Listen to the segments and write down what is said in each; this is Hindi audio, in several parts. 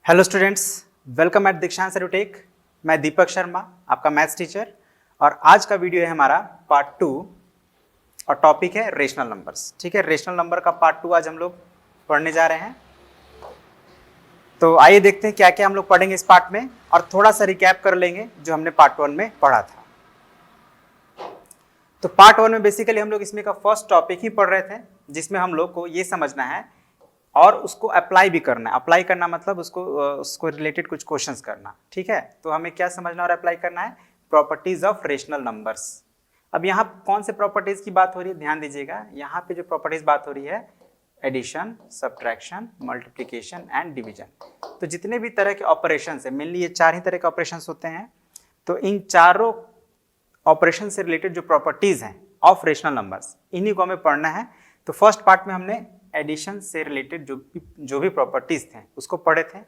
हेलो स्टूडेंट्स, वेलकम एट दीक्षांत एडुटेक। मैं दीपक शर्मा, आपका मैथ्स टीचर, और आज का वीडियो है हमारा पार्ट 2 और टॉपिक है रेशनल नंबर्स। ठीक है, रेशनल नंबर का पार्ट 2 आज हम लोग पढ़ने जा रहे हैं। तो आइए देखते हैं क्या क्या हम लोग पढ़ेंगे इस पार्ट में, और थोड़ा सा रिकैप कर लेंगे जो हमने पार्ट 1 में पढ़ा था। तो पार्ट 1 में बेसिकली हम लोग इसमें का फर्स्ट टॉपिक ही पढ़ रहे थे, जिसमें हम लोग को ये समझना है और उसको अप्लाई भी करना है। अप्लाई करना मतलब उसको रिलेटेड कुछ क्वेश्चंस करना। ठीक है, तो हमें क्या समझना और अप्लाई करना है? Properties of rational numbers. अब यहाँ कौन से प्रॉपर्टीज की बात हो रही है, ध्यान दीजिएगा। यहाँ पे जो प्रॉपर्टीज बात हो रही है, addition, subtraction, multiplication and division. तो जितने भी तरह के ऑपरेशन है, मेनली ये 4 ही तरह के ऑपरेशन होते हैं। तो इन चारों ऑपरेशन से रिलेटेड जो प्रॉपर्टीज हैं ऑफ रेशनल नंबर्स, इन्हीं को हमें पढ़ना है। तो फर्स्ट पार्ट में हमने एडिशन से रिलेटेड जो भी प्रॉपर्टीज थे उसको पढ़े थे,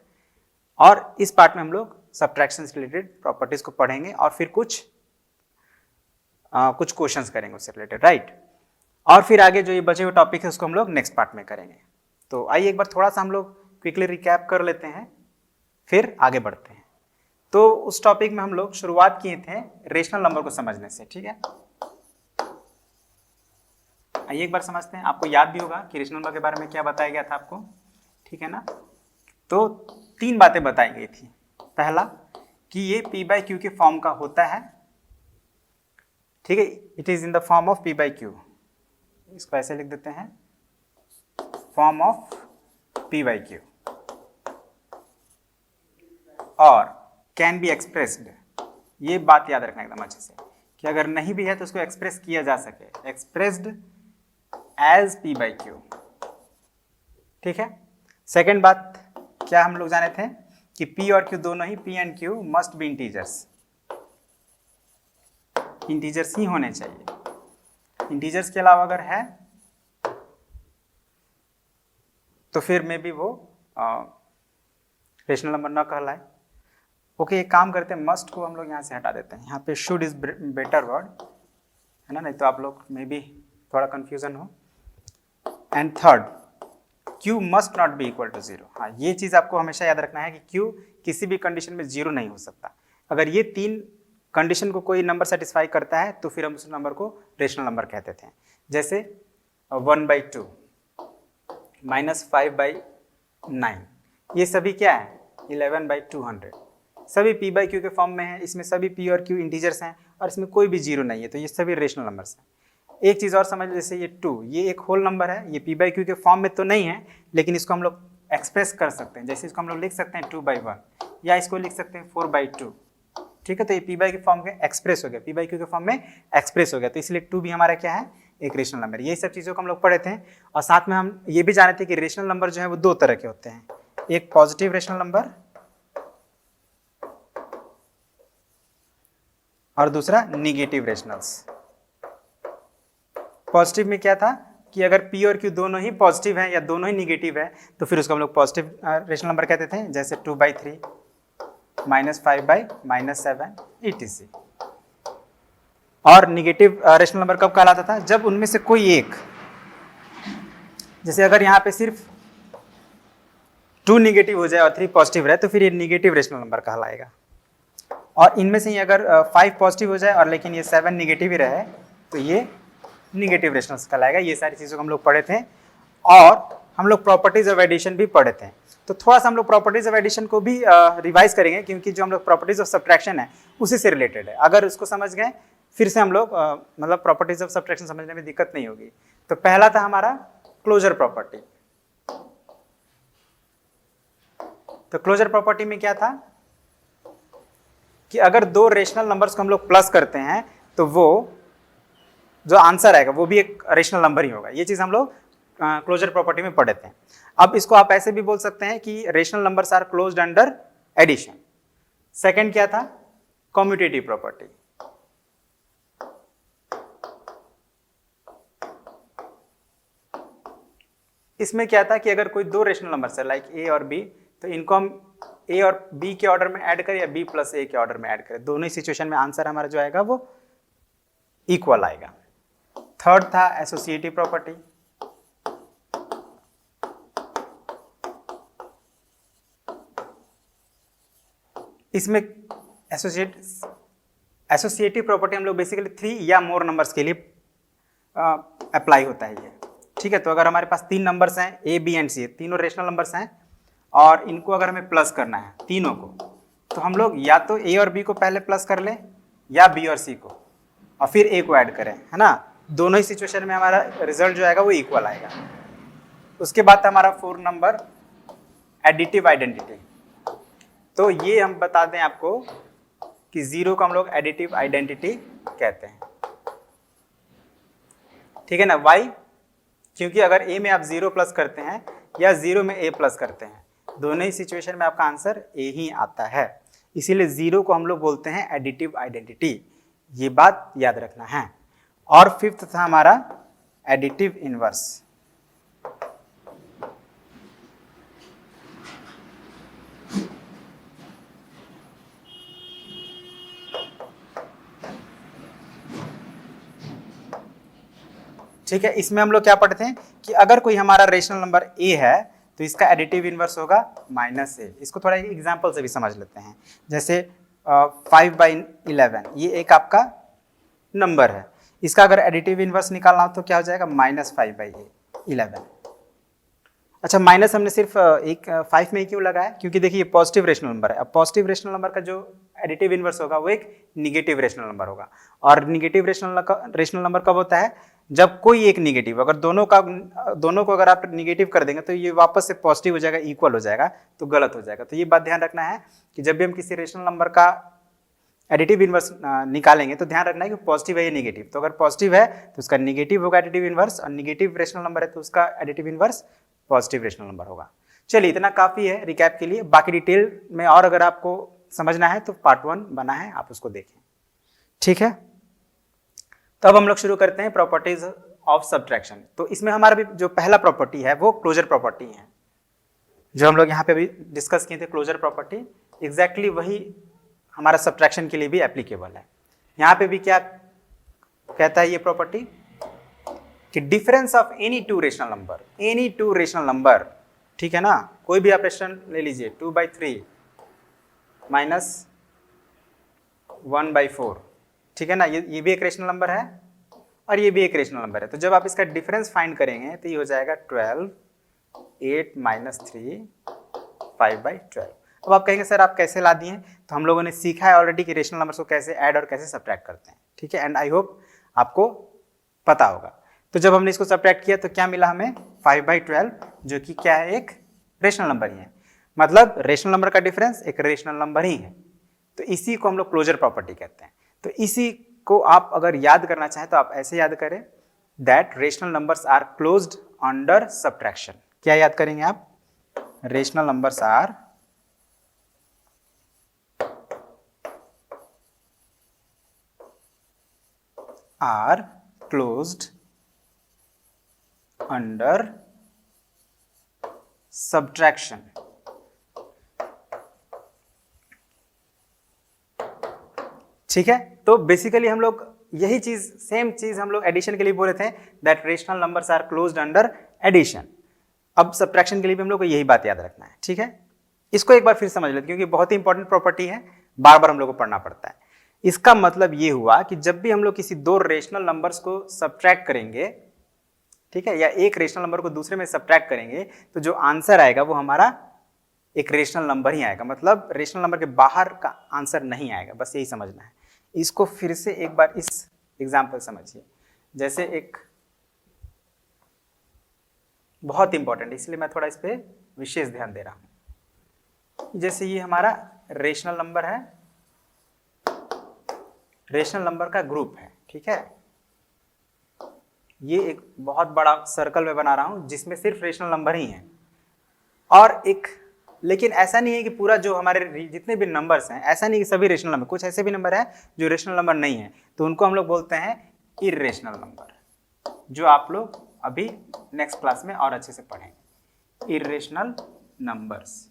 और इस पार्ट में हम लोग सब्ट्रैक्शन से रिलेटेड प्रॉपर्टीज को पढ़ेंगे और फिर कुछ क्वेश्चंस करेंगे उससे रिलेटेड, राइट। और फिर आगे जो ये बचे हुए टॉपिक है उसको हम लोग नेक्स्ट पार्ट में करेंगे। तो आइए एक बार थोड़ा सा हम लोग क्विकली रिकैप कर लेते हैं, फिर आगे बढ़ते हैं। तो उस टॉपिक में हम लोग शुरुआत किए थे रेशनल नंबर को समझने से। ठीक है, आइए एक बार समझते हैं। आपको याद भी होगा कि रेशनल नंबर के बारे में क्या बताया गया था आपको, ठीक है ना। तो 3 बातें बताई गई थी। पहला कि ये p/q के फॉर्म का होता है, ठीक है, it is in the form of p/q। इसको ऐसे लिख देते हैं, फॉर्म ऑफ p/q, और कैन बी एक्सप्रेस्ड। ये बात याद रखना एकदम अच्छे से कि अगर नहीं भी है तो उसको एक्सप्रेस किया जा सके, एक्सप्रेस्ड एज p/q। ठीक है। सेकेंड बात क्या हम लोग जाने थे कि p और q दोनों ही, p and q must be integers. Integers ही होने चाहिए। इंटीजर्स के अलावा अगर है तो फिर में भी वो रेशनल नंबर ना कहलाए। ओके, एक काम करते हैं, मस्ट को हम लोग यहाँ से हटा देते हैं। यहाँ पे शुड इज बेटर वर्ड है ना, नहीं तो आप लोग में भी थोड़ा कंफ्यूजन हो। And third, q must not be equal to 0। हाँ, ये चीज आपको हमेशा याद रखना है कि q किसी भी कंडीशन में 0 नहीं हो सकता। अगर ये 3 कंडीशन को कोई नंबर सेटिस्फाई करता है तो फिर हम उस नंबर को रेशनल नंबर कहते थे। जैसे 1/2, -5/9, ये सभी क्या है? 11/200। सभी p/q के फॉर्म में है। इसमें सभी p और q इंटीजर्स हैं और इसमें कोई भी 0 नहीं है, तो ये सभी रेशनल नंबर्स हैं। एक चीज और समझ, जैसे ये 2, ये एक होल नंबर है, ये p/q के फॉर्म में तो नहीं है, लेकिन इसको हम लोग एक्सप्रेस कर सकते हैं। जैसे इसको हम लोग लिख सकते हैं 2/1, या इसको लिख सकते हैं 4/2। ठीक है, तो ये p/q फॉर्म में एक्सप्रेस हो गया, p/q के फॉर्म में एक्सप्रेस हो गया, तो इसलिए 2 भी हमारा क्या है? एक रेशनल नंबर। यही सब चीजों को हम लोग पढ़े थे। और साथ में हम ये भी जाने थे कि रेशनल नंबर जो है वो 2 तरह के होते हैं, एक पॉजिटिव रेशनल नंबर और दूसरा निगेटिव रेशनल्स। पॉजिटिव में क्या था कि अगर p और q दोनों ही पॉजिटिव है या दोनों ही निगेटिव है तो फिर उसको हम लोग पॉजिटिव रेशनल नंबर कहते थे, जैसे 2/3, -5/-7 etc। और निगेटिव रेशनल नंबर कब कहलाता था? जब उनमें से कोई एक, जैसे अगर यहाँ पे सिर्फ 2 निगेटिव हो जाए और 3 पॉजिटिव रहे तो फिर ये निगेटिव रेशनल नंबर कहलाएगा। और इनमें से ही अगर 5 पॉजिटिव हो जाए और लेकिन ये 7 निगेटिव ही रहे तो ये निगेटिव रेशनल्स कहलाएगा। ये सारी चीज़ों को हम लोग पढ़े थे। और हम लोग प्रॉपर्टीज ऑफ एडिशन भी पढ़े थे। तो थोड़ा सा हम लोग प्रॉपर्टीज ऑफ एडिशन को भी रिवाइज करेंगे, क्योंकि जो हम लोग प्रॉपर्टीज ऑफ सब्ट्रैक्शन है उसी से रिलेटेड है। अगर उसको समझ गए फिर से हम लोग मतलब प्रॉपर्टीज ऑफ सब्ट्रैक्शन समझने में दिक्कत नहीं होगी। तो पहला था हमारा क्लोजर प्रॉपर्टी। तो क्लोजर प्रॉपर्टी में क्या था कि अगर 2 रेशनल नंबर्स को हम लोग प्लस करते हैं तो वो जो आंसर आएगा वो भी एक रेशनल नंबर ही होगा। ये चीज हम लोग क्लोजर प्रॉपर्टी में पढ़े थे। अब इसको आप ऐसे भी बोल सकते हैं कि rational numbers are closed under addition. Second क्या था? Commutative property. इसमें क्या था कि अगर कोई 2 रेशनल नंबर्स है लाइक a और b, तो इनको हम a और b के ऑर्डर में ऐड करें या b + a के ऑर्डर में ऐड करें, दोनों ही सिचुएशन में आंसर हमारा जो आएगा वो इक्वल आएगा। थर्ड था एसोसिएटिव प्रॉपर्टी। इसमें एसोसिएटिव प्रॉपर्टी हम लोग बेसिकली 3 या मोर नंबर्स के लिए अप्लाई होता है ये, ठीक है। तो अगर हमारे पास 3 नंबर्स हैं ए बी एंड सी, तीनों रेशनल नंबर्स हैं और इनको अगर हमें प्लस करना है तीनों को, तो हम लोग या तो ए और बी को पहले प्लस कर लें या बी और सी को और फिर ए को ऐड करें, है ना। दोनों ही सिचुएशन में हमारा रिजल्ट जो आएगा वो इक्वल आएगा। उसके बाद हमारा 4 नंबर एडिटिव आइडेंटिटी। तो ये हम बता दें आपको कि 0 को हम लोग एडिटिव आइडेंटिटी कहते हैं, ठीक है ना। वाई? क्योंकि अगर ए में आप 0 प्लस करते हैं या 0 में ए प्लस करते हैं, दोनों ही सिचुएशन में आपका आंसर ए ही आता है, इसीलिए 0 को हम लोग बोलते हैं एडिटिव आइडेंटिटी, ये बात याद रखना है। और 5th था हमारा एडिटिव इनवर्स। ठीक है, इसमें हम लोग क्या पढ़ते हैं कि अगर कोई हमारा रेशनल नंबर ए है तो इसका एडिटिव इनवर्स होगा -a। इसको थोड़ा एग्जांपल से भी समझ लेते हैं। जैसे 5/11 ये एक आपका नंबर है, इसका अगर एडिटिव इनवर्स निकालना हो तो क्या हो जाएगा -5/11। अच्छा, माइनस हमने सिर्फ 5 में क्यों लगाया? क्योंकि देखिए ये पॉजिटिव रेशनल नंबर है। अब पॉजिटिव रेशनल नंबर का जो एडिटिव इनवर्स होगा वो एक निगेटिव रेशनल नंबर होगा। और निगेटिव रेशनल नंबर कब होता है? जब कोई एक निगेटिव, अगर दोनों को अगर आप निगेटिव कर देंगे तो ये वापस से पॉजिटिव हो जाएगा, इक्वल हो जाएगा, तो गलत हो जाएगा। तो ये बात ध्यान रखना है कि जब भी हम किसी रेशनल नंबर का एडिटिव इनवर्स निकालेंगे तो ध्यान रखना है कि पॉजिटिव है या निगेटिव। तो अगर पॉजिटिव है तो उसका निगेटिव होगा एडिटिव इनवर्स, और निगेटिव रेशनल नंबर है तो उसका additive inverse positive rational number होगा। चलिए, इतना काफी है रिकैप के लिए। बाकी डिटेल में और अगर आपको समझना है तो पार्ट 1 बना है, आप उसको देखें, ठीक है। तो अब हम लोग शुरू करते हैं प्रॉपर्टीज ऑफ सब्ट्रैक्शन। तो इसमें हमारा भी जो पहला प्रॉपर्टी है वो क्लोजर प्रॉपर्टी है, जो हम लोग यहाँ पे भी डिस्कस किए थे। क्लोजर प्रॉपर्टी एग्जैक्टली वही हमारा सब्ट्रैक्शन के लिए भी एप्लीकेबल है। यहाँ पे भी क्या कहता है ये प्रॉपर्टी कि difference of any two rational number, ठीक है ना, कोई भी आप रेशनल ले लीजिए, 2/3 -1/4, ठीक है ना, ये भी एक रेशनल नंबर है और ये भी एक रेशनल नंबर है। तो जब आप इसका डिफरेंस फाइंड करेंगे तो ये हो जाएगा 12, 8 - 3 5/12। अब आप कहेंगे सर आप कैसे ला दिए? तो हम लोगों ने सीखा है ऑलरेडी कि रेशनल नंबर्स को कैसे ऐड और कैसे सब्ट्रैक्ट करते हैं, ठीक है। एंड आई होप आपको पता होगा। तो जब हमने इसको सब्ट्रैक्ट किया तो क्या मिला हमें? 5/12, जो कि क्या है? एक रेशनल नंबर ही है। मतलब रेशनल नंबर का डिफरेंस एक रेशनल नंबर ही है। तो इसी को हम लोग क्लोजर प्रॉपर्टी कहते हैं। तो इसी को आप अगर याद करना चाहें तो आप ऐसे याद करें, that rational numbers are closed under subtraction. क्या याद करेंगे आप? Rational numbers are closed under subtraction. ठीक है, तो बेसिकली हम लोग यही चीज, सेम चीज हम लोग एडिशन के लिए बोले थे, that rational numbers are closed under addition. अब सब्ट्रैक्शन के लिए भी हम लोग को यही बात याद रखना है, ठीक है। इसको एक बार फिर समझ लेते, क्योंकि बहुत ही इंपॉर्टेंट प्रॉपर्टी है, बार बार हम लोग को पढ़ना पड़ता है। इसका मतलब ये हुआ कि जब भी हम लोग किसी दो रेशनल नंबर्स को सब्ट्रैक्ट करेंगे, ठीक है, या एक रेशनल नंबर को दूसरे में सब्ट्रैक्ट करेंगे, तो जो आंसर आएगा वो हमारा एक रेशनल नंबर ही आएगा। मतलब रेशनल नंबर के बाहर का आंसर नहीं आएगा, बस यही समझना है। इसको फिर से एक बार इस एग्जाम्पल समझिए। जैसे एक बहुत इंपॉर्टेंट है, इसलिए मैं थोड़ा इस पे विशेष ध्यान दे रहा हूं। जैसे ये हमारा रेशनल नंबर है, रेशनल नंबर का ग्रुप है, ठीक है। ये एक बहुत बड़ा सर्कल में बना रहा हूं जिसमें सिर्फ रेशनल नंबर ही हैं, और एक, लेकिन ऐसा नहीं है कि पूरा जो हमारे जितने भी नंबर्स हैं, ऐसा नहीं कि सभी रेशनल नंबर, कुछ ऐसे भी नंबर है जो रेशनल नंबर नहीं है, तो उनको हम लोग बोलते हैं इर्रेशनल नंबर, जो आप लोग अभी नेक्स्ट क्लास में और अच्छे से पढ़ेंगे, इर्रेशनल नंबर्स,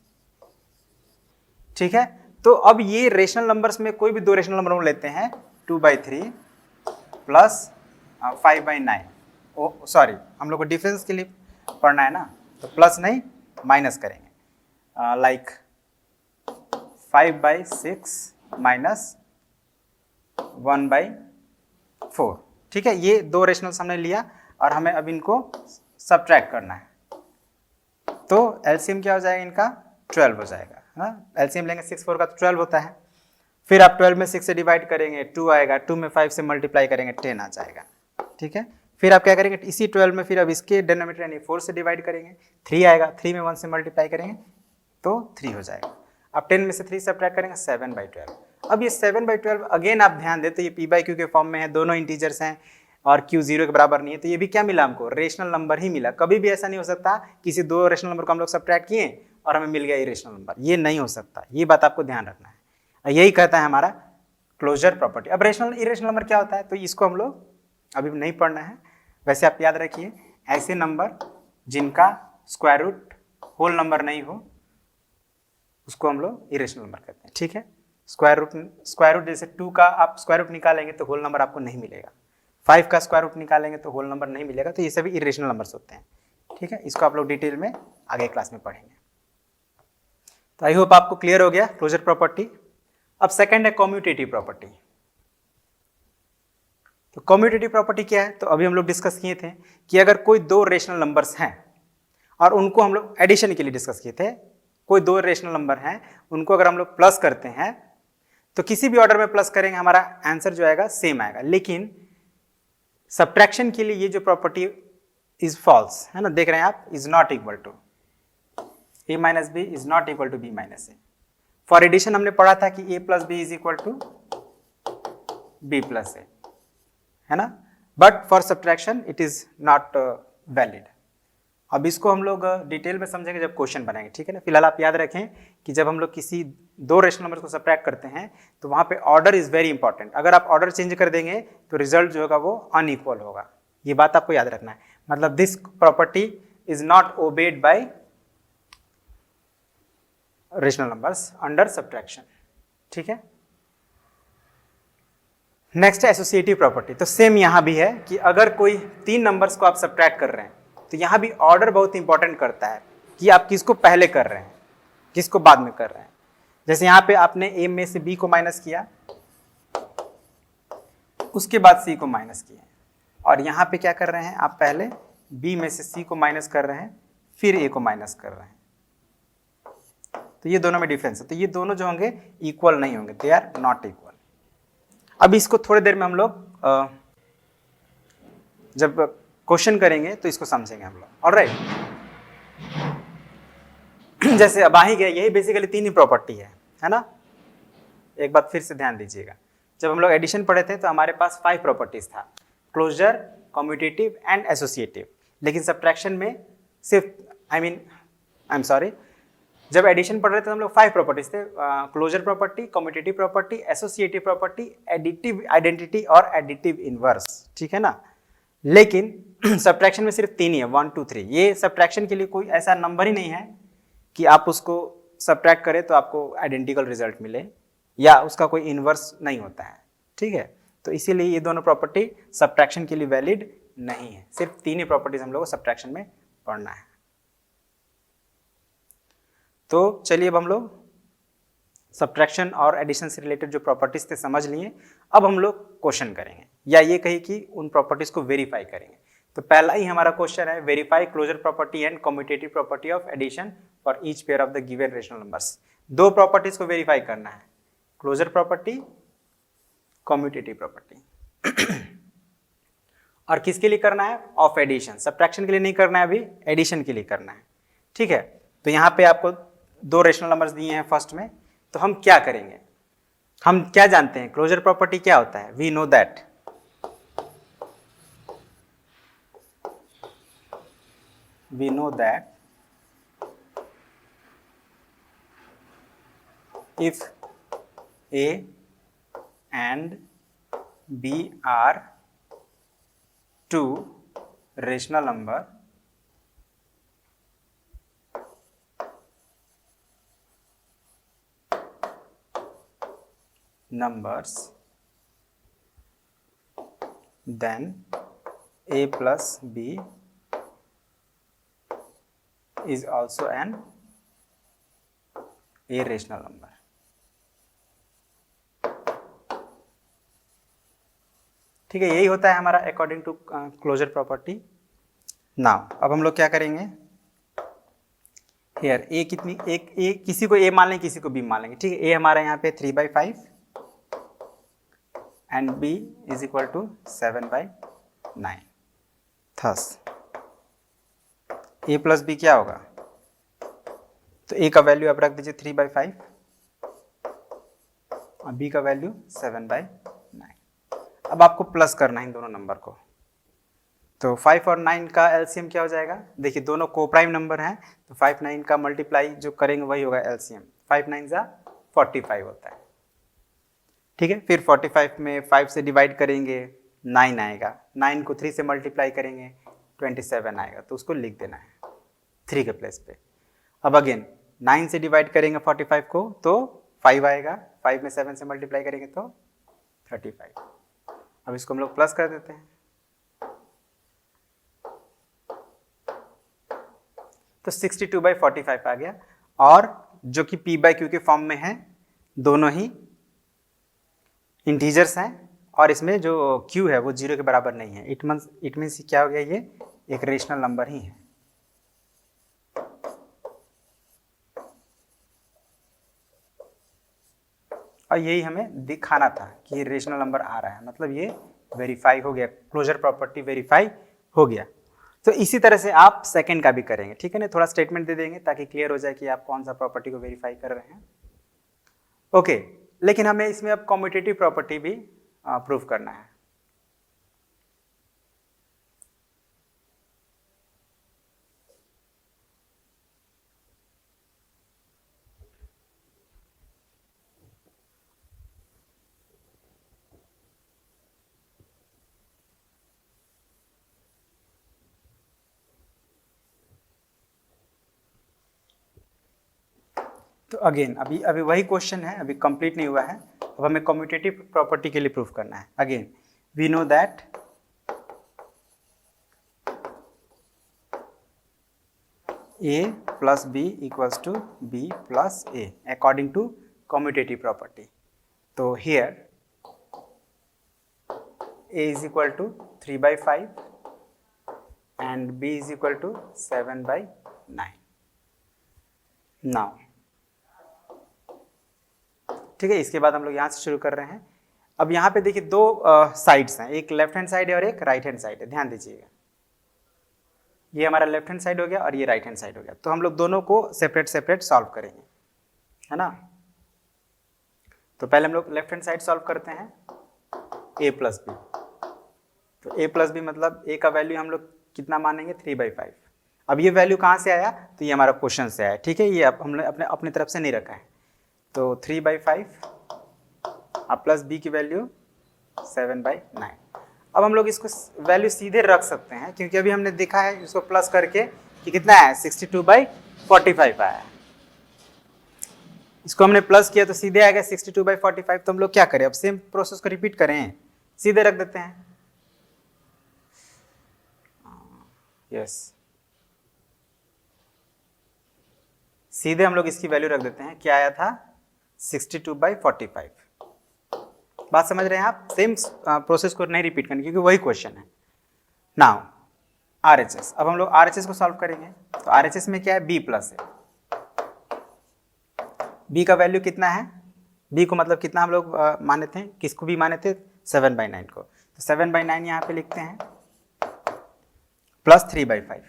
ठीक है। तो अब ये रेशनल नंबर्स में कोई भी दो रेशनल नंबर लेते हैं, 2/3 प्लस 5/9, सॉरी हम लोग को डिफरेंस के लिए पढ़ना है ना, तो प्लस नहीं माइनस करेंगे, लाइक 5/6 माइनस 1/4। ठीक है, ये दो रेशनल्स हमने लिया और हमें अब इनको सब्ट्रैक्ट करना है। तो एलसीएम क्या हो जाएगा इनका, 12 हो जाएगा। हाँ, एलसीएम लेंगे 6 4 का तो 12 होता है। फिर आप 12 में 6 से डिवाइड करेंगे 2 आएगा, 2 में 5 से मल्टीप्लाई करेंगे 10 आ जाएगा। ठीक है, फिर आप क्या करेंगे, इसी 12 में फिर अब इसके डिनोमिनेटर यानी 4 से डिवाइड करेंगे, 3 आएगा, 3 में 1 से मल्टीप्लाई करेंगे तो 3 हो जाएगा। अब 10 में से 3 सब्ट्रैक्ट करेंगे 7/12। अब ये 7/12 अगेन आप ध्यान दें तो ये p/q के फॉर्म में है, दोनों इंटीजर्स हैं और q 0 के बराबर नहीं है, तो ये भी क्या मिला हमको, रेशनल नंबर ही मिला। कभी भी ऐसा नहीं हो सकता किसी दो रेशनल नंबर को हम लोग सब्ट्रैक्ट किए और हमें मिल गया इरेशनल नंबर, ये नहीं हो सकता, ये बात आपको ध्यान रखना है। यही कहता है हमारा क्लोजर प्रॉपर्टी। अब रेशनल इरेशनल नंबर क्या होता है तो इसको हम लोग अभी नहीं पढ़ना है। वैसे आप याद रखिए, ऐसे नंबर जिनका स्क्वायर रूट होल नंबर नहीं हो उसको हम लोग इरेशनल नंबर कहते हैं। ठीक है, स्क्वायर रूट जैसे 2 का आप स्क्वायर रूट निकालेंगे तो होल नंबर आपको नहीं मिलेगा, 5 का स्क्वायर रूट निकालेंगे तो होल नंबर नहीं मिलेगा, तो ये सभी इरेशनल नंबर्स होते हैं। ठीक है, इसको आप लोग डिटेल में आगे क्लास में पढ़ेंगे। तो आई होप आपको क्लियर हो गया क्लोजर प्रॉपर्टी। अब सेकंड है कम्यूटेटिव प्रॉपर्टी। तो कम्यूटेटिव प्रॉपर्टी क्या है, तो अभी हम लोग डिस्कस किए थे कि अगर कोई दो रेशनल नंबर्स हैं और उनको हम लोग एडिशन के लिए डिस्कस किए थे, कोई दो रेशनल नंबर हैं उनको अगर हम लोग प्लस करते हैं तो किसी भी ऑर्डर में प्लस करेंगे हमारा आंसर जो आएगा सेम आएगा। लेकिन सब्ट्रैक्शन के लिए ये जो प्रॉपर्टी इज फॉल्स है ना, देख रहे हैं आप, is not equal to a minus B is not equal to B minus A. For addition हमने पढ़ा था कि a plus B is equal to B plus A, है ना, but for subtraction it is not valid. अब इसको हम लोग डिटेल में समझेंगे जब क्वेश्चन बनाएंगे। ठीक है ना, फिलहाल आप याद रखें कि जब हम लोग किसी दो रेशनल नंबर्स को सब्ट्रैक्ट करते हैं तो वहां पे ऑर्डर इज वेरी इंपॉर्टेंट। अगर आप ऑर्डर चेंज कर देंगे तो रिजल्ट जो होगा वो अनइक्वल होगा, ये बात आपको याद रखना है। मतलब this property is not obeyed by rational numbers under subtraction. ठीक है, नेक्स्ट है एसोसिएटिव प्रॉपर्टी। तो सेम यहां भी है कि अगर कोई तीन नंबर्स को आप सब्ट्रैक्ट कर रहे हैं तो यहां भी ऑर्डर बहुत इंपॉर्टेंट करता है कि आप किसको पहले कर रहे हैं किसको बाद में कर रहे हैं। जैसे यहां पे आपने ए में से बी को माइनस किया, उसके बाद सी को माइनस किया, और यहां पे क्या कर रहे हैं आप, पहले बी में से सी को माइनस कर रहे हैं फिर ए को माइनस कर रहे हैं। तो ये दोनों में डिफरेंस है, तो ये दोनों जो होंगे इक्वल नहीं होंगे, दे आर नॉट इक्वल। अब इसको थोड़ी देर में हम लोग जब क्वेश्चन करेंगे तो इसको समझेंगे हम लोग। ऑलराइट, जैसे अब आ ही गया, यही बेसिकली तीन ही प्रॉपर्टी है ना। एक बात फिर से ध्यान दीजिएगा, जब हम लोग एडिशन पढ़े थे तो हमारे पास 5 प्रॉपर्टीज था, क्लोजर, कम्यूटेटिव एंड एसोसिएटिव। लेकिन सब्ट्रैक्शन में सिर्फ आई एम सॉरी, जब एडिशन पढ़ रहे थे तो हम लोग 5 प्रॉपर्टीज थे, closure property, commutative property, associative property, additive identity और एडिटिव इनवर्स। ठीक है ना, लेकिन सब्ट्रैक्शन में सिर्फ 3 ही है, 1 2 3। ये सब्ट्रैक्शन के लिए कोई ऐसा नंबर ही नहीं है कि आप उसको सब्ट्रैक्ट करें तो आपको आइडेंटिकल रिजल्ट मिले, या उसका कोई इनवर्स नहीं होता है। ठीक है, तो इसीलिए ये दोनों प्रॉपर्टी सब्ट्रैक्शन के लिए वैलिड नहीं है। सिर्फ 3 ही प्रॉपर्टीज हम लोग को सब्ट्रैक्शन में पढ़ना है। तो चलिए अब हम लोग सब्ट्रैक्शन और एडिशन से रिलेटेड जो प्रॉपर्टीज थे समझ लिए। अब हम लोग क्वेश्चन करेंगे, या ये कही कि उन प्रॉपर्टीज को वेरीफाई करेंगे। तो पहला ही हमारा क्वेश्चन है, verify closure property and commutative property of addition for each pair of the given rational numbers. दो प्रॉपर्टीज को वेरीफाई करना है, क्लोजर प्रॉपर्टी, कम्यूटेटिव प्रॉपर्टी। और किसके लिए करना है, ऑफ एडिशन। सब्ट्रैक्शन के लिए नहीं करना है, अभी एडिशन के लिए करना है। ठीक है, तो यहाँ पे आपको दो रेशनल नंबर्स दिए हैं फर्स्ट में, तो हम क्या करेंगे, हम क्या जानते हैं क्लोजर प्रॉपर्टी क्या होता है। We know that if A and B are two rational numbers, then A plus B is also an irrational number. ठीक है, यही होता है हमारा according to closure property. Now अब हम लोग क्या करेंगे, हियर ए कितनी, एक ए किसी को ए मान लेंगे, किसी को बी मान लेंगे, ठीक है। ए हमारा यहाँ पे 3/5 and B is equal to 7/9। Thus A plus B क्या होगा, तो ए का वैल्यू आप रख दीजिए 3/5 और बी का वैल्यू 7/9। अब आपको प्लस करना है इन दोनों नंबर को, तो 5 और 9 का एलसीएम क्या हो जाएगा, देखिए दोनों कोप्राइम नंबर हैं, तो 5 9 का मल्टीप्लाई जो करेंगे वही होगा एलसीएम, 5 9 जा 45 होता है, ठीक है। फिर 45 में 5 से डिवाइड करेंगे 9 आएगा, 9 को 3 से मल्टीप्लाई करेंगे 27 आएगा, तो उसको लिख देना है 3 के प्लेस पे। अब अगेन 9 से डिवाइड करेंगे 45 को तो 5 आएगा, 5 में 7 से मल्टीप्लाई करेंगे तो 35। अब इसको हम लोग प्लस कर देते हैं, तो 62/45 आ गया, और जो कि p/q के फॉर्म में है, दोनों ही इंटीजर्स हैं और इसमें जो q है वो 0 के बराबर नहीं है। इट मीन्स क्या हो गया, ये एक रेशनल नंबर ही है। और यही हमें दिखाना था कि ये रेशनल नंबर आ रहा है, मतलब ये वेरीफाई हो गया, क्लोजर प्रॉपर्टी वेरीफाई हो गया। तो इसी तरह से आप सेकंड का भी करेंगे, ठीक है ना, थोड़ा स्टेटमेंट दे देंगे ताकि क्लियर हो जाए कि आप कौन सा प्रॉपर्टी को वेरीफाई कर रहे हैं। ओके, लेकिन हमें इसमें अब कम्यूटेटिव प्रॉपर्टी भी प्रूव करना है। तो अगेन अभी वही क्वेश्चन है, अभी कंप्लीट नहीं हुआ है। अब हमें कम्यूटेटिव प्रॉपर्टी के लिए प्रूफ करना है। Again we know that a plus B equals to B plus A according to commutative property. तो here a is equal to 3/5 and b is equal to 7/9। Now ठीक है, इसके बाद हम लोग यहाँ से शुरू कर रहे हैं। अब यहाँ पे देखिए दो साइड्स हैं, एक लेफ्ट हैंड साइड है और एक राइट हैंड साइड है, ध्यान दीजिएगा। ये हमारा लेफ्ट हैंड साइड हो गया और ये राइट हैंड साइड हो गया। तो हम लोग दोनों को सेपरेट सेपरेट सॉल्व करेंगे, है ना। तो पहले हम लोग लेफ्ट हैंड साइड सॉल्व करते हैं, a प्लस बी। तो a प्लस बी मतलब a का वैल्यू हम लोग कितना मानेंगे, 3/5। अब ये वैल्यू कहाँ से आया, तो ये हमारा क्वेश्चन से आया, ठीक है। ये अब हमने अपने तरफ से नहीं रखा है। तो 3/5 अब प्लस b की वैल्यू 7/9। अब हम लोग इसको वैल्यू सीधे रख सकते हैं, क्योंकि अभी हमने देखा है इसको प्लस करके कि कितना है, 62/45 आया है। इसको हमने प्लस किया तो सीधे आएगा 62/45। तो हम लोग क्या करें, अब सेम प्रोसेस को रिपीट करें, सीधे रख देते हैं। यस, सीधे हम लोग इसकी वैल्यू रख देते हैं। क्या आया था, 62/45। बात समझ रहे हैं आप, सेम प्रोसेस को नहीं रिपीट करनी क्योंकि वही क्वेश्चन है। नाउ RHS, अब हम लोग RHS को सॉल्व करेंगे। तो RHS में क्या है, b प्लस है। b का वैल्यू कितना है, b को मतलब कितना हम लोग माने थे, किसको भी माने थे, 7/9 को। तो 7/9 यहाँ पे लिखते हैं प्लस 3/5।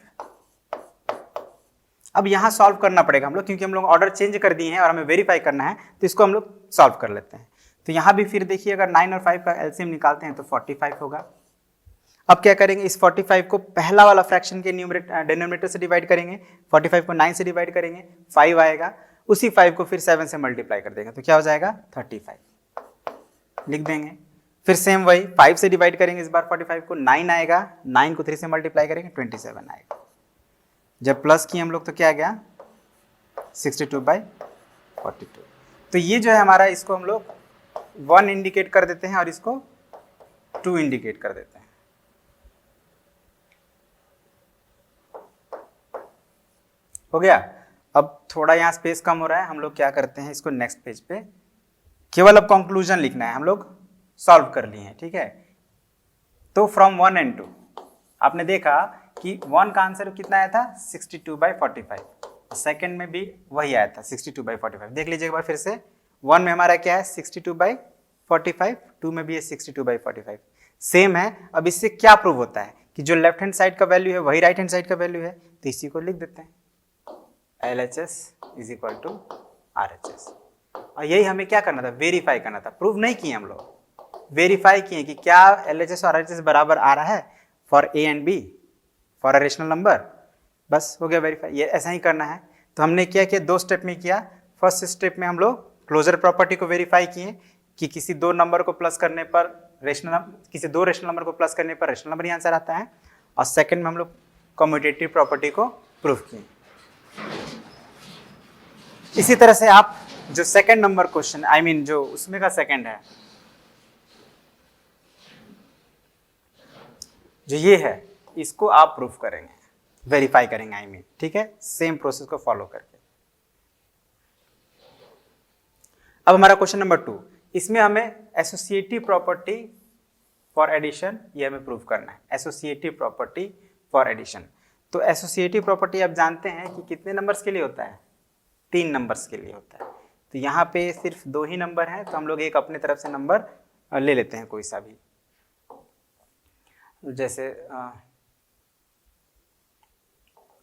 अब यहाँ सॉल्व करना पड़ेगा हम लोग, क्योंकि हम लोग ऑर्डर चेंज कर दिए हैं और हमें वेरीफाई करना है, तो इसको हम लोग सॉल्व कर लेते हैं। तो यहाँ भी फिर देखिए, अगर 9 और 5 का एलसीएम निकालते हैं तो 45 होगा। अब क्या करेंगे, इस 45 को पहला वाला फ्रैक्शन के डिनोमिनेटर से डिवाइड करेंगे, 45 को 9 से डिवाइड करेंगे, 5 आएगा। उसी 5 को फिर 7 से मल्टीप्लाई कर देंगे तो क्या हो जाएगा, 35 लिख देंगे। फिर सेम वही 5 से डिवाइड करेंगे, इस बार 45 को 9 आएगा, 9 को 3 से मल्टीप्लाई करेंगे 27 आएगा। जब प्लस किए हम लोग तो क्या आ गया, 62/42। तो ये जो है हमारा, इसको हम लोग 1 इंडिकेट कर देते हैं और इसको 2 इंडिकेट कर देते हैं। हो गया। अब थोड़ा यहाँ स्पेस कम हो रहा है, हम लोग क्या करते हैं, इसको नेक्स्ट पेज पे केवल अब कंक्लूजन लिखना है। हम लोग सॉल्व कर लिए हैं, ठीक है। तो फ्रॉम 1 and 2 आपने देखा कि 1 का आंसर कितना आया था 62/45, सेकंड में भी वही आया था 62/45। देख लीजिए एक बार फिर से, 1 में हमारा क्या है 62/45, 2 में भी है 62/45, सेम है। अब इससे क्या प्रूव होता है कि जो लेफ्ट हैंड साइड का वैल्यू है वही राइट हैंड साइड का वैल्यू है, तो इसी को लिख देते हैं LHS is equal to RHS। और यही हमें क्या करना था, वेरीफाई करना था, प्रूव नहीं किए हम लोग, वेरीफाई किए कि क्या LHS और RHS बराबर आ रहा है for A and B for a rational number, बस हो गया वेरीफाई। ये ऐसा ही करना है। तो हमने क्या किया, 2 स्टेप में किया। फर्स्ट स्टेप में हम लोग क्लोजर प्रॉपर्टी को वेरीफाई किए कि किसी 2 नंबर को प्लस करने पर किसी 2 रेशनल नंबर को प्लस करने पर रेशनल नंबर ही आंसर आता है। और सेकंड में हम लोग कम्यूटेटिव प्रॉपर्टी को प्रूव किए। इसी तरह से आप जो second number question, I mean जो उसमें का सेकंड है, जो ये है, इसको आप प्रूफ करेंगे, वेरीफाई करेंगे, आई मीन, ठीक है, सेम प्रोसेस को फॉलो करके। अब हमारा क्वेश्चन नंबर 2, इसमें हमें एसोसिएटिव प्रॉपर्टी फॉर एडिशन ये हमें प्रूफ करना है, एसोसिएटिव प्रॉपर्टी फॉर एडिशन। तो एसोसिएटिव प्रॉपर्टी आप जानते हैं कि कितने नंबर्स के लिए होता है, 3 नंबर्स के लिए होता है। तो यहाँ पे सिर्फ 2 ही नंबर हैं, तो हम लोग एक अपने तरफ से नंबर ले लेते हैं कोई सा भी, जैसे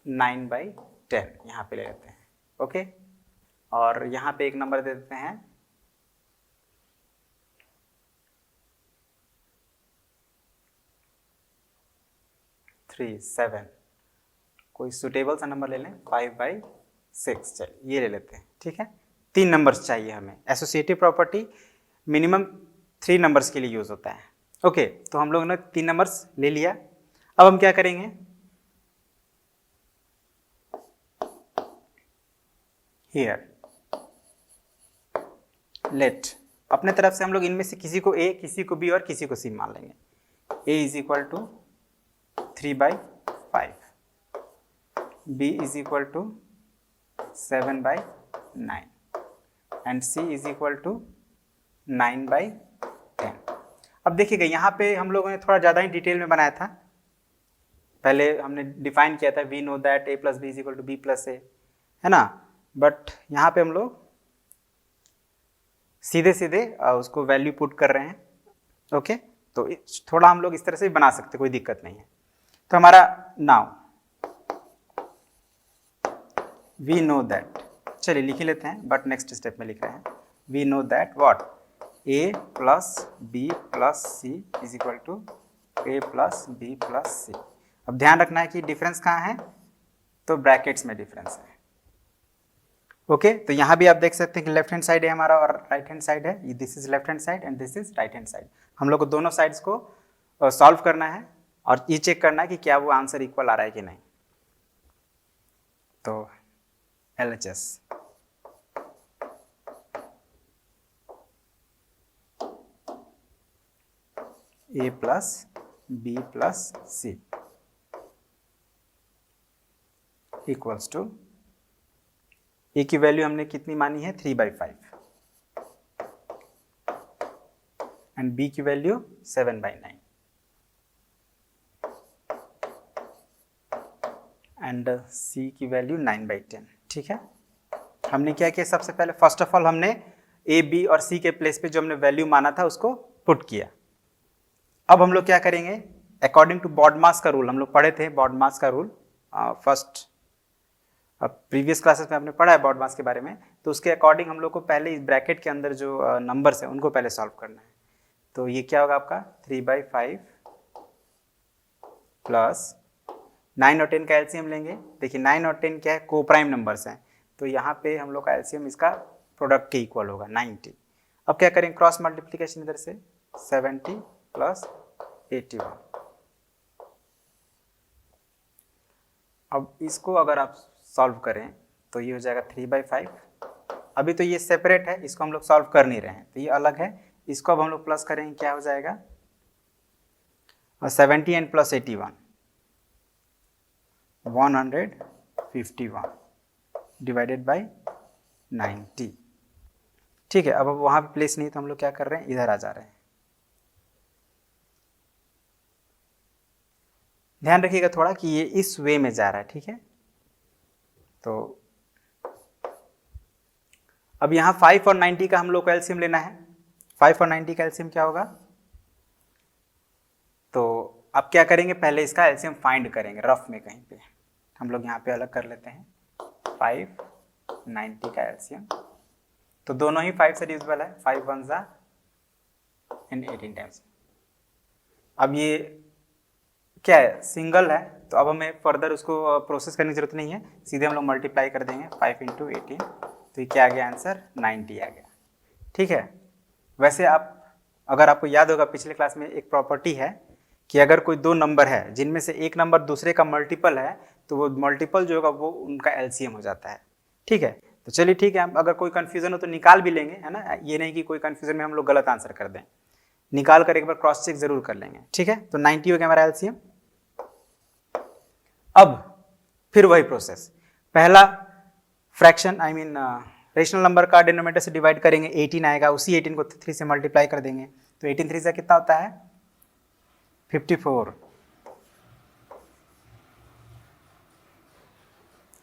9/10 यहाँ पे ले लेते हैं, ओके। और यहाँ पे एक नंबर दे देते हैं 7, कोई सुटेबल सा नंबर ले लें 5/6, चलिए ये ले लेते हैं, ठीक है। 3 नंबर्स चाहिए हमें, एसोसिएटिव प्रॉपर्टी मिनिमम 3 नंबर्स के लिए यूज होता है, ओके। तो हम लोग ने 3 नंबर्स ले लिया। अब हम क्या करेंगे, हियर लेट, अपने तरफ से हम लोग इनमें से किसी को A, किसी को B और किसी को C मान लेंगे। A is equal to 3/5, B is equal to 7/9 and C is equal to 9/10। अब देखिएगा यहाँ पे हम लोगों ने थोड़ा ज़्यादा ही डिटेल में बनाया था। पहले हमने डिफाइन किया था we know that A + B is equal to B + A, है ना। बट यहाँ पे हम लोग सीधे सीधे उसको वैल्यू पुट कर रहे हैं, ओके। तो थोड़ा हम लोग इस तरह से भी बना सकते, कोई दिक्कत नहीं है। तो हमारा नाउ वी नो दैट, चलिए लिख ही लेते हैं, बट नेक्स्ट स्टेप में लिख रहे हैं we know that what A + B + C is equal to A + B + C। अब ध्यान रखना है कि डिफरेंस कहाँ है, तो ब्रैकेट्स में डिफरेंस है, ओके। तो यहाँ भी आप देख सकते हैं कि लेफ्ट हैंड साइड है हमारा और राइट हैंड साइड है, this is left hand side and this is right hand side. हम लोग को दोनों साइड्स को सॉल्व करना है और ये चेक करना है कि क्या वो आंसर इक्वल आ रहा है कि नहीं। तो LHS A + B + C equals to, A की वैल्यू हमने कितनी मानी है 3/5 एंड B की वैल्यू 7/9 एंड C की वैल्यू 9/10, ठीक है। हमने क्या किया, सबसे पहले फर्स्ट ऑफ ऑल हमने A, B और C के प्लेस पे जो हमने वैल्यू माना था उसको पुट किया। अब हम लोग क्या करेंगे, अकॉर्डिंग टू बॉडमास का रूल, हम लोग पढ़े थे बॉडमास का रूल फर्स्ट प्रीवियस क्लासेस में आपने पढ़ा है बॉडमास के बारे में। तो उसके अकॉर्डिंग हम लोग को पहले इस ब्रैकेट के अंदर जो नंबर्स हैं उनको पहले सॉल्व करना है। तो ये क्या होगा आपका 3/5 प्लस 9 और 10 का एलसीएम लेंगे। देखिए 9 और 10 क्या है, को प्राइम नंबर्स हैं, तो यहाँ पे हम लोग का एलसीएम इसका प्रोडक्ट के इक्वल होगा 90। अब क्या करें, क्रॉस मल्टीप्लीकेशन इधर से 70 + 81। अब इसको अगर आप सॉल्व करें तो ये हो जाएगा 3/5। अभी तो ये सेपरेट है, इसको हम लोग सॉल्व कर नहीं रहे हैं, तो ये अलग है। इसको अब हम लोग प्लस करेंगे, क्या हो जाएगा 70 एंड + 81 151 डिवाइडेड बाई 90, ठीक है। अब वहाँ पे प्लेस नहीं तो हम लोग क्या कर रहे हैं, इधर आ जा रहे हैं। ध्यान रखिएगा थोड़ा कि ये इस वे में जा रहा है, ठीक है। तो अब यहाँ 5 और 90 का हम लोग को एलसीएम लेना है। 5 और 90 का एलसीएम क्या होगा? तो अब क्या करेंगे, पहले इसका एलसीएम फाइंड करेंगे रफ में कहीं पे। हम लोग यहाँ पे अलग कर लेते हैं 5 90 का एलसीएम। तो दोनों ही 5 से डिविजिबल है, 5 1 जा इन 18 टाइम्स। अब ये क्या है, सिंगल है, तो अब हमें फर्दर उसको प्रोसेस करने की जरूरत नहीं है, सीधे हम लोग मल्टीप्लाई कर देंगे 5 × 18। तो ये क्या आ गया आंसर? 90 आ गया, ठीक है। वैसे आप अगर आपको याद होगा पिछले क्लास में एक प्रॉपर्टी है कि अगर कोई दो नंबर है जिनमें से एक नंबर दूसरे का मल्टीपल है तो वो मल्टीपल जो होगा वो उनका एलसीएम हो जाता है, ठीक है। तो चलिए ठीक है, अगर कोई कन्फ्यूजन हो तो निकाल भी लेंगे, है ना। ये नहीं कि कोई कन्फ्यूजन में हम लोग गलत आंसर कर दें, निकाल कर एक बार क्रॉस चेक जरूर कर लेंगे, ठीक है। तो 90 हो गया हमारा एलसीएम। अब फिर वही प्रोसेस, पहला फ्रैक्शन रेशनल नंबर का डिनोमिनेटर से डिवाइड करेंगे, 18 आएगा, उसी 18 को 3 से मल्टीप्लाई कर देंगे। तो 18 3 से कितना होता है? 54।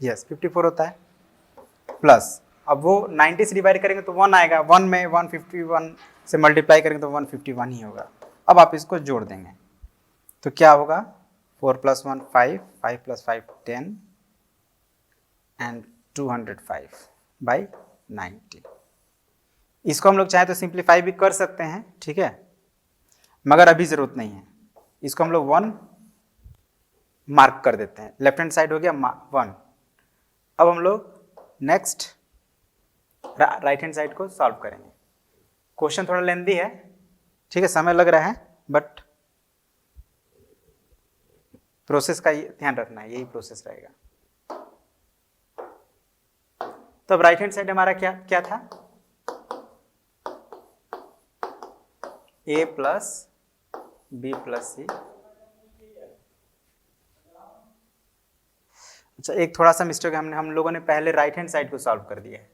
यस 54 होता है, प्लस अब वो 90 से डिवाइड करेंगे तो 1 आएगा, 1 में 151 से मल्टीप्लाई करेंगे तो 151 ही होगा। अब आप इसको जोड़ देंगे तो क्या होगा? 4 + 1 5, 5 + 5 10 एंड 205/90। इसको हम लोग चाहे तो सिंप्लीफाई भी कर सकते हैं, ठीक है, मगर अभी जरूरत नहीं है। इसको हम लोग 1 मार्क कर देते हैं, लेफ्ट हैंड साइड हो गया 1। अब हम लोग नेक्स्ट राइट हैंड साइड को सॉल्व करेंगे। क्वेश्चन थोड़ा लेंदी है, ठीक है, समय लग रहा है, बट प्रोसेस का ध्यान रखना है, यही प्रोसेस रहेगा। तो अब राइट हैंड साइड हमारा क्या था? a + b + c। अच्छा, एक थोड़ा सा मिस्टेक है, हम लोगों ने पहले राइट हैंड साइड को सॉल्व कर दिया है।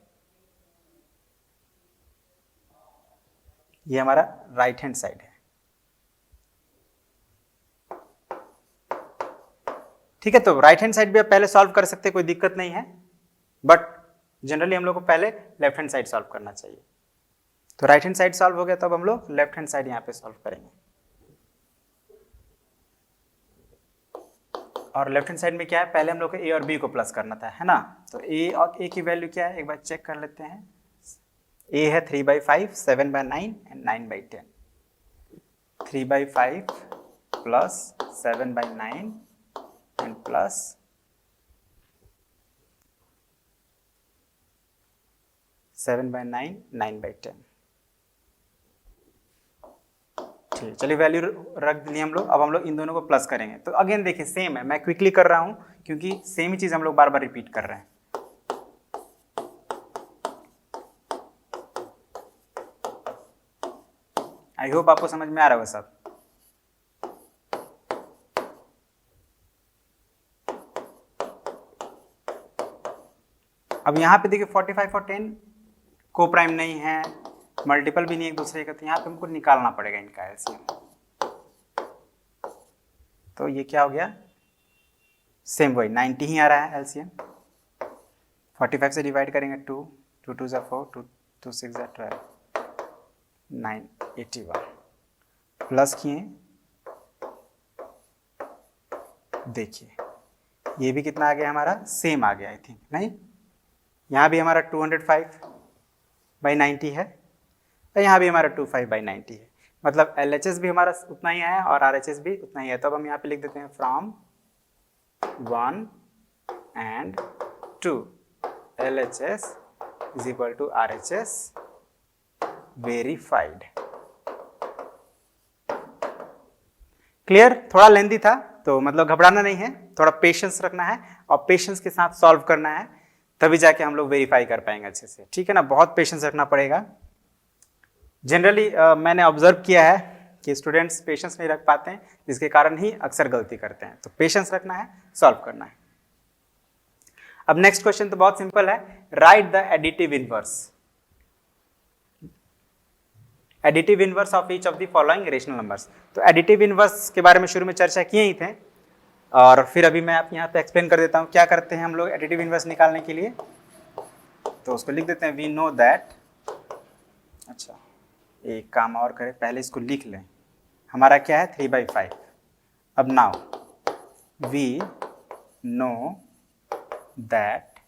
ये हमारा राइट हैंड साइड है, ठीक है। तो राइट हैंड साइड भी आप पहले सॉल्व कर सकते हैं, कोई दिक्कत नहीं है, बट जनरली हम लोग को पहले लेफ्ट हैंड साइड सॉल्व करना चाहिए। तो राइट हैंड साइड सॉल्व हो गया, तब हम लोग लेफ्ट हैंड साइड यहाँ पे सॉल्व करेंगे। और लेफ्ट हैंड साइड में क्या है, पहले हम लोग को ए और बी को प्लस करना था, है ना। तो ए और ए की वैल्यू क्या है, एक बार चेक कर लेते हैं। ए है 3/5, 7/9 एंड 9/10। 3/5 plus 7/9 and plus 7/9 9/10। ठीक, चलिए वैल्यू रख दिए हम लोग। अब हम लोग इन दोनों को प्लस करेंगे। तो अगेन देखिए सेम है, मैं क्विकली कर रहा हूं क्योंकि सेम ही चीज हम लोग बार बार रिपीट कर रहे हैं। आई होप आपको समझ में आ रहा होगा सब। अब यहाँ पे देखिए 45 और 10 को प्राइम नहीं है, मल्टीपल भी नहीं एक दूसरे का, तो यहाँ पे हमको निकालना पड़ेगा इनका एलसीएम। तो ये क्या हो गया, सेम वही 90 ही आ रहा है एलसीएम। 45 से डिवाइड करेंगे 2, 2 2 4, 2 2 6 12, 981 प्लस किए, देखिए ये भी कितना आ गया हमारा, सेम आ गया आई थिंक, नहीं यहाँ भी हमारा 205/90 है, और यहाँ भी हमारा 25/90 है। मतलब LHS भी हमारा उतना ही है और RHS भी उतना ही है। तो अब हम यहाँ पे लिख देते हैं from 1 and 2 LHS is equal to RHS verified. Clear? थोड़ा लेंदी था तो मतलब घबराना नहीं है, थोड़ा पेशेंस रखना है और पेशेंस के साथ सॉल्व करना है, तभी जाके हम लोग वेरीफाई कर पाएंगे अच्छे से, ठीक है ना। बहुत पेशेंस रखना पड़ेगा। जनरली मैंने ऑब्जर्व किया है कि स्टूडेंट्स पेशेंस नहीं रख पाते हैं, जिसके कारण ही अक्सर गलती करते हैं। तो पेशेंस रखना है, सॉल्व करना है। अब नेक्स्ट क्वेश्चन तो बहुत सिंपल है, right the additive inverse. Additive inverse of each of the following rational numbers. तो एडिटिव इनवर्स के बारे में शुरू में चर्चा किए ही थे। और फिर अभी मैं आप यहाँ पे एक्सप्लेन कर देता हूँ क्या करते हैं हम लोग एडिटिव इनवर्स निकालने के लिए। तो उसको लिख देते हैं, वी नो दैट। अच्छा, एक काम और करें, पहले इसको लिख लें। हमारा क्या है 3/5। अब now we know that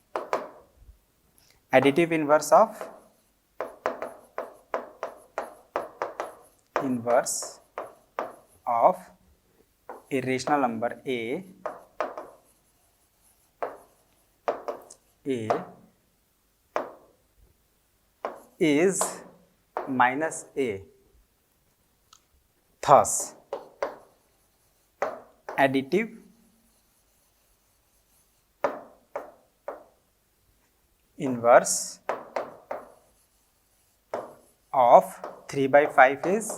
additive inverse of a rational number a is minus a. Thus, additive inverse of 3/5 is,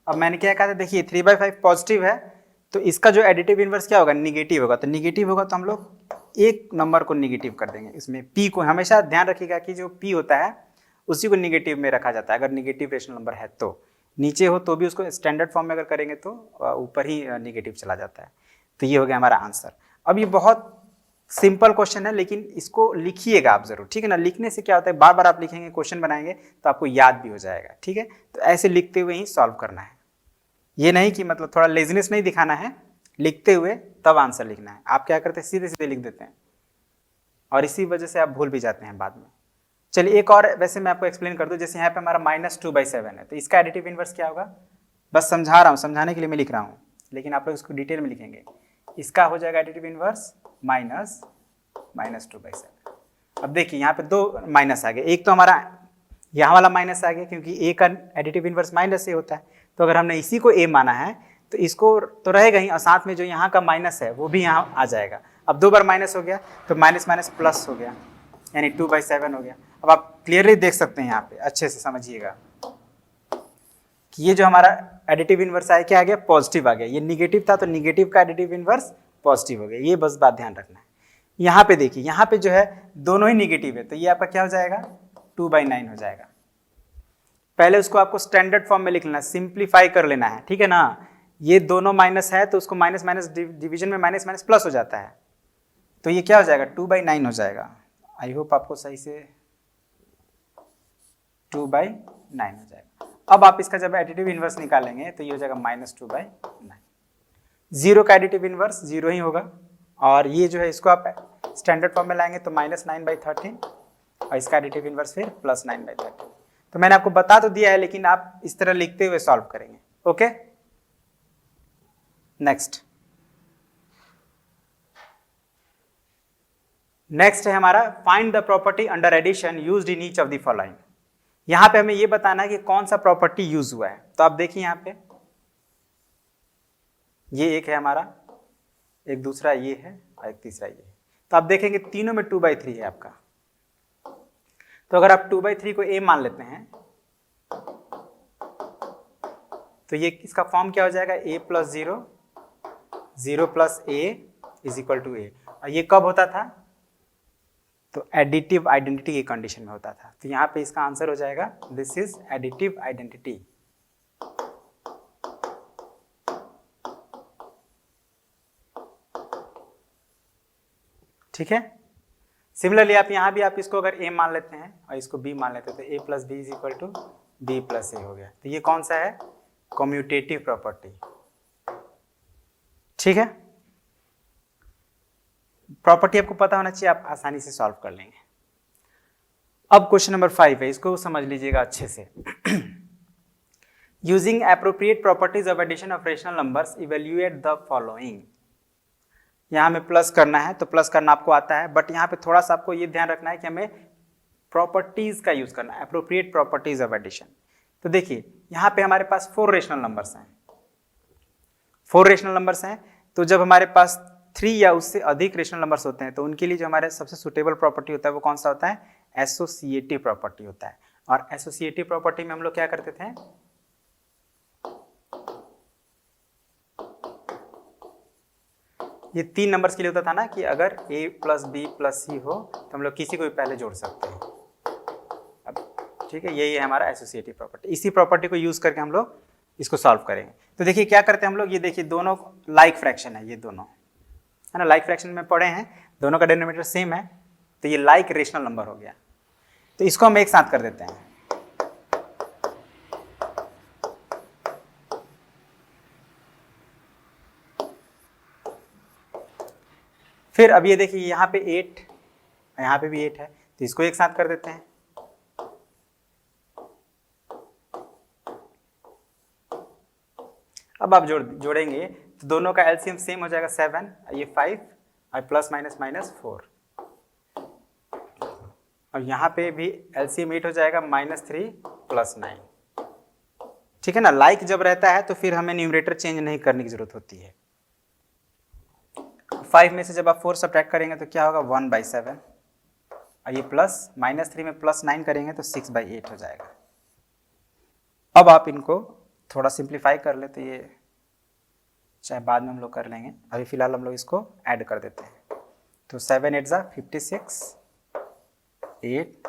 अब मैंने क्या कहा था, देखिए 3/5 पॉजिटिव है तो इसका जो एडिटिव इनवर्स क्या होगा, निगेटिव होगा। तो निगेटिव होगा तो हम लोग एक नंबर को निगेटिव कर देंगे। इसमें p को हमेशा ध्यान रखिएगा कि जो p होता है उसी को निगेटिव में रखा जाता है। अगर निगेटिव रेशनल नंबर है तो नीचे हो तो भी उसको स्टैंडर्ड फॉर्म में अगर करेंगे तो ऊपर ही निगेटिव चला जाता है। तो ये हो गया हमारा आंसर। अब ये बहुत सिंपल क्वेश्चन है लेकिन इसको लिखिएगा आप जरूर, ठीक है ना। लिखने से क्या होता है, बार बार आप लिखेंगे, क्वेश्चन बनाएंगे तो आपको याद भी हो जाएगा, ठीक है। तो ऐसे लिखते हुए ही सॉल्व करना है, ये नहीं कि मतलब थोड़ा लेजीनेस नहीं दिखाना है, लिखते हुए तब आंसर लिखना है। आप क्या करते हैं, सीधे सीधे लिख देते हैं और इसी वजह से आप भूल भी जाते हैं बाद में। चलिए एक और वैसे मैं आपको एक्सप्लेन कर दूं, जैसे यहाँ पे हमारा -2/7 है तो इसका एडिटिव इनवर्स क्या होगा, बस समझा रहा हूँ, समझाने के लिए मैं लिख रहा हूँ, लेकिन आप लोग इसको डिटेल में लिखेंगे। इसका हो जाएगा एडिटिव इनवर्स -2/7। अब देखिए यहाँ पे दो माइनस आ गए, एक तो हमारा यहाँ वाला माइनस आ गया क्योंकि ए का एडिटिव इनवर्स माइनस ए होता है। तो अगर हमने इसी को ए माना है तो इसको तो रहेगा ही, और साथ में जो यहाँ का माइनस है वो भी यहाँ आ जाएगा। अब दो बार माइनस हो गया तो माइनस माइनस प्लस हो गया, यानी 2/7 हो गया। अब आप क्लियरली देख सकते हैं यहाँ पे, अच्छे से समझिएगा कि ये जो हमारा एडिटिव इनवर्स आया क्या आ गया, पॉजिटिव आ गया। ये निगेटिव था तो निगेटिव का एडिटिव इनवर्स पॉजिटिव हो गया, ये बस बात ध्यान रखना है। यहाँ पे देखिए, यहाँ पे जो है दोनों ही निगेटिव है तो ये आपका क्या हो जाएगा, 2/9 हो जाएगा। पहले उसको आपको स्टैंडर्ड फॉर्म में लिख लेना, सिंप्लीफाई कर लेना है, ठीक है ना। ये दोनों माइनस है तो उसको माइनस माइनस डिवीजन में माइनस माइनस प्लस हो जाता है, तो ये क्या हो जाएगा 2/9 हो जाएगा। आई होप आपको सही से 2/9 हो जाएगा। अब आप इसका जब एडिटिव इनवर्स निकालेंगे तो ये हो जाएगा -2/9। जीरो का एडिटिव इनवर्स जीरो ही होगा, और ये जो है इसको आप स्टैंडर्ड फॉर्म में लाएंगे तो -9/13, और इसका एडिटिव इनवर्स फिर +9/13। तो मैंने आपको बता तो दिया है लेकिन आप इस तरह लिखते हुए सॉल्व करेंगे, ओके। नेक्स्ट है हमारा find the property under addition used in each of the following. यहां पे हमें ये बताना है कि कौन सा प्रॉपर्टी यूज हुआ है। तो आप देखिए यहाँ पे ये एक है हमारा, एक दूसरा ये है और एक तीसरा ये है। तो आप देखेंगे तीनों में 2/3 है आपका। तो अगर आप 2/3 को a मान लेते हैं तो ये इसका फॉर्म क्या हो जाएगा, a + 0 0 + a = a। और ये कब होता था, तो एडिटिव आइडेंटिटी की कंडीशन में होता था। तो यहाँ पे इसका आंसर हो जाएगा दिस इज एडिटिव आइडेंटिटी। ठीक है। सिमिलरली आप यहाँ भी आप इसको अगर a मान लेते हैं और इसको b मान लेते हैं तो a + b = b + a हो गया। तो ये कौन सा है, कम्यूटेटिव प्रॉपर्टी। ठीक है, प्रॉपर्टी आपको पता होना चाहिए, आप आसानी से सॉल्व कर लेंगे। अब क्वेश्चन नंबर 5 है, इसको समझ लीजिएगा अच्छे से। Using appropriate properties of addition of rational numbers evaluate the following. यहाँ हमें प्लस करना है तो प्लस करना आपको आता है, बट यहाँ पे थोड़ा सा आपको ये ध्यान रखना है कि हमें प्रॉपर्टीज का यूज करना है, एप्रोप्रिएट प्रॉपर्टीज ऑफ एडिशन। तो देखिए यहाँ पे हमारे पास 4 रेशनल नंबर्स हैं, 4 रेशनल नंबर्स हैं। तो जब हमारे पास 3 या उससे अधिक रेशनल नंबर्स होते हैं तो उनके लिए जो हमारे सबसे सुटेबल प्रॉपर्टी होता है वो कौन सा होता है, एसोसिएटिव प्रॉपर्टी होता है। और एसोसिएटिव प्रॉपर्टी में हम लोग क्या करते थे, ये 3 नंबर्स के लिए होता था ना कि अगर a + b + c हो तो हम लोग किसी को भी पहले जोड़ सकते हैं। अब ठीक है, यही है हमारा एसोसिएटिव प्रॉपर्टी। इसी प्रॉपर्टी को यूज करके हम लोग इसको सॉल्व करेंगे। तो देखिए क्या करते हैं हम लोग, ये देखिए दोनों लाइक फ्रैक्शन है, ये दोनों है ना, लाइक फ्रैक्शन में पढ़े हैं, दोनों का डिनोमिनेटर सेम है, तो ये लाइक रेशनल नंबर हो गया। तो इसको हम एक साथ कर देते हैं। फिर अब ये देखिए यहाँ पे 8, यहाँ पे भी 8 है, तो इसको एक साथ कर देते हैं। अब आप जोड़ेंगे तो दोनों का एलसीएम सेम हो जाएगा 7, ये 5 और प्लस माइनस माइनस 4, और यहाँ पे भी एलसीएम 8 हो जाएगा -3 + 9। ठीक है ना, लाइक जब रहता है तो फिर हमें न्यूमरेटर चेंज नहीं करने की जरूरत होती है। 5 में से जब आप 4 सब्ट्रैक्ट करेंगे तो क्या होगा 1/7, और ये प्लस -3 में +9 करेंगे तो 6/8 हो जाएगा। अब आप इनको थोड़ा सिंप्लीफाई कर ले, तो ये चाहे बाद में हम लोग कर लेंगे, अभी फिलहाल हम लोग इसको ऐड कर देते हैं। तो 7 8 ज़ा 56, 8,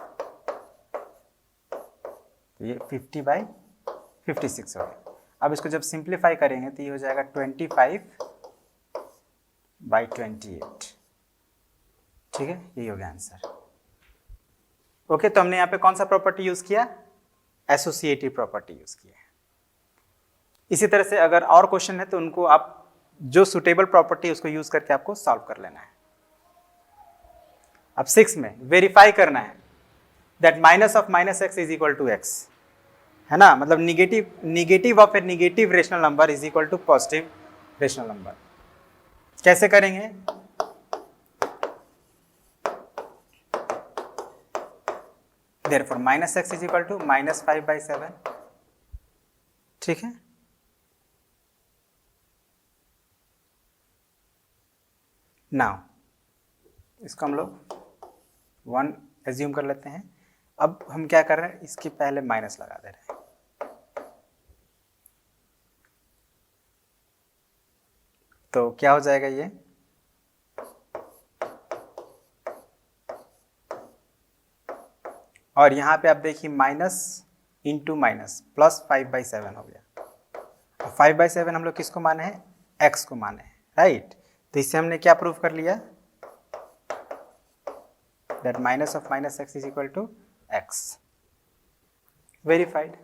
तो ये 50/56 हो गया। अब इसको जब सिंप्लीफाई करेंगे तो ये हो जाएगा 25/28। ठीक है, यही हो गया आंसर। ओके, तो हमने यहाँ पे कौन सा प्रॉपर्टी यूज किया, एसोसिएटिव प्रॉपर्टी यूज किया है। इसी तरह से अगर और क्वेश्चन है तो उनको आप जो सुटेबल प्रॉपर्टी है उसको यूज करके आपको सॉल्व कर लेना है। अब 6 में वेरीफाई करना है that minus of -x is equal to x, है ना, मतलब negative of a negative rational number is equal to positive rational number. कैसे करेंगे, therefore -x is equal to -5/7। ठीक है, नाउ इसको हम लोग 1 एज्यूम कर लेते हैं। अब हम क्या कर रहे हैं, इसके पहले माइनस लगा दे रहे हैं। तो क्या हो जाएगा ये, और यहाँ पे आप देखिए माइनस इंटू माइनस प्लस 5/7 हो गया। 5/7 हम लोग किसको माने हैं, x को माने हैं, राइट। तो इससे हमने क्या प्रूव कर लिया, that minus of -x is equal to x, verified.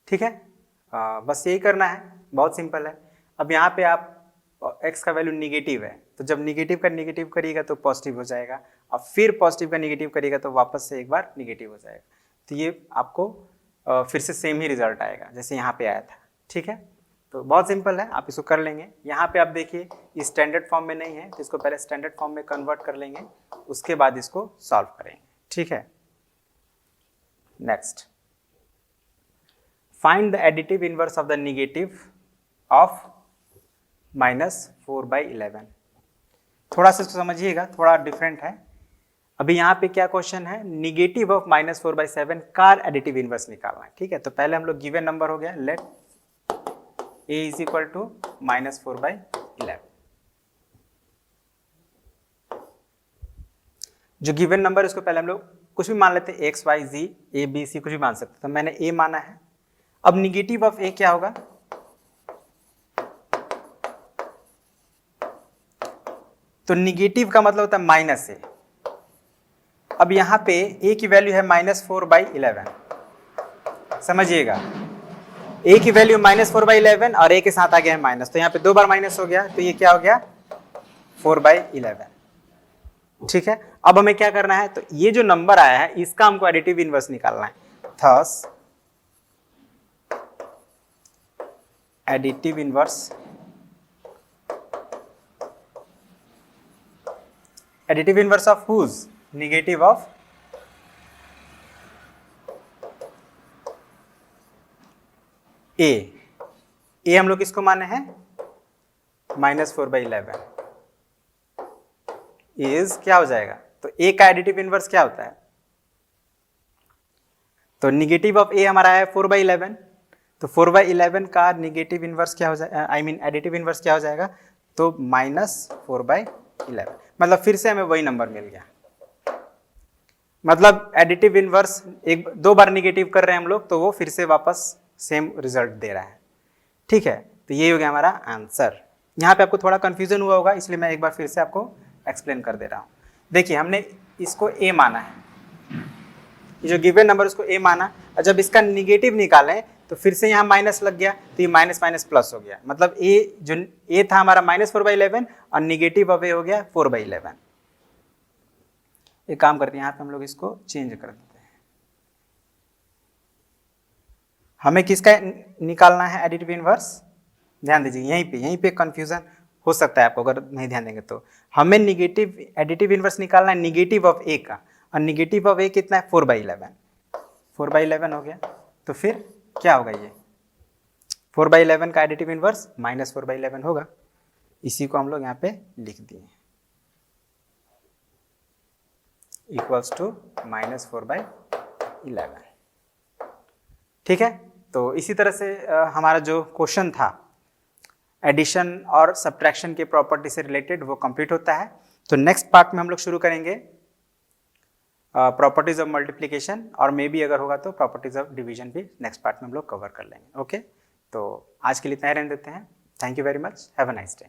ठीक है, बस यही करना है, बहुत सिंपल है। अब यहाँ पे आप x का वैल्यू निगेटिव है, तो जब निगेटिव का निगेटिव करिएगा तो पॉजिटिव हो जाएगा, और फिर पॉजिटिव का निगेटिव करिएगा तो वापस से एक बार निगेटिव हो जाएगा। तो ये आपको फिर से सेम ही रिजल्ट आएगा जैसे यहाँ पे आया था। ठीक है, तो बहुत सिंपल है, आप इसको कर लेंगे। यहाँ पे आप देखिए स्टैंडर्ड फॉर्म में नहीं है, तो इसको पहले स्टैंडर्ड फॉर्म में कन्वर्ट कर लेंगे, उसके बाद इसको सॉल्व करेंगे। ठीक है, next, find the additive inverse of the negative of -4/11। थोड़ा सा इसको समझिएगा, थोड़ा डिफरेंट है। अभी यहाँ पे क्या क्वेश्चन है, निगेटिव ऑफ -4/7 का एडिटिव इनवर्स निकालना है। ठीक है, तो पहले हम लोग गिवन नंबर हो गया, let a is equal to -4/11। जो गिवन नंबर है उसको पहले हम लोग कुछ भी मान लेते हैं, x y z a b c कुछ भी मान सकते हैं, तो मैंने a माना है। अब निगेटिव ऑफ a क्या होगा, तो निगेटिव का मतलब होता है माइनस ए। अब यहाँ पे a की वैल्यू है -4/11, समझिएगा, a की वैल्यू -4/11 और a के साथ आ गया है माइनस, तो यहाँ पे 2 बार माइनस हो गया, तो ये क्या हो गया 4/11। ठीक है, अब हमें क्या करना है, तो ये जो नंबर आया है इसका हमको एडिटिव इनवर्स निकालना है। Thus additive inverse, additive inverse of whose, negative of A हम लोग किसको माने हैं, -4/11 इज क्या हो जाएगा, तो ए का एडिटिव इनवर्स क्या होता है, तो निगेटिव ऑफ ए हमारा है 4/11, तो 4/11 का निगेटिव इनवर्स क्या हो जाएगा, आई मीन एडिटिव इनवर्स क्या हो जाएगा, तो -4/11, मतलब फिर से हमें वही नंबर मिल गया। मतलब एडिटिव इनवर्स एक दो बार निगेटिव कर रहे हैं हम लोग तो वो फिर से वापस सेम रिजल्ट दे रहा है। ठीक है, तो ये हो गया हमारा आंसर। यहाँ पे आपको थोड़ा कंफ्यूजन हुआ होगा, इसलिए मैं एक बार फिर से आपको एक्सप्लेन कर दे रहा हूँ। देखिए हमने इसको ए माना है, ये जो गिवन नंबर उसको ए माना, और जब इसका निगेटिव निकालें तो फिर से यहाँ माइनस लग गया, तो ये माइनस माइनस प्लस हो गया। मतलब ए जो ए था हमारा -4/11 और निगेटिव अब ए हो गया 4/11। एक काम करते हैं, यहाँ पे हम लोग इसको चेंज कर देते हैं। हमें किसका निकालना है एडिटिव इनवर्स? ध्यान दीजिए, यहीं पे कंफ्यूजन हो सकता है आपको अगर नहीं ध्यान देंगे तो। हमें निगेटिव एडिटिव इनवर्स निकालना है निगेटिव ऑफ ए का, और निगेटिव ऑफ ए कितना है 4/11। 4/11 हो गया, तो फिर क्या होगा ये 4/11 का एडिटिव इनवर्स -4/11 होगा। इसी को हम लोग यहाँ पे लिख दिए इक्वल्स टू -4/11। ठीक है, तो इसी तरह से हमारा जो क्वेश्चन था एडिशन और सब्ट्रैक्शन के प्रॉपर्टी से रिलेटेड वो कंप्लीट होता है। तो नेक्स्ट पार्ट में हम लोग शुरू करेंगे प्रॉपर्टीज ऑफ मल्टीप्लिकेशन, और मे बी अगर होगा तो प्रॉपर्टीज ऑफ डिवीजन भी नेक्स्ट पार्ट में हम लोग कवर कर लेंगे। ओके, तो आज के लिए इतना ही रहने देते हैं। Thank you very much, have a nice day.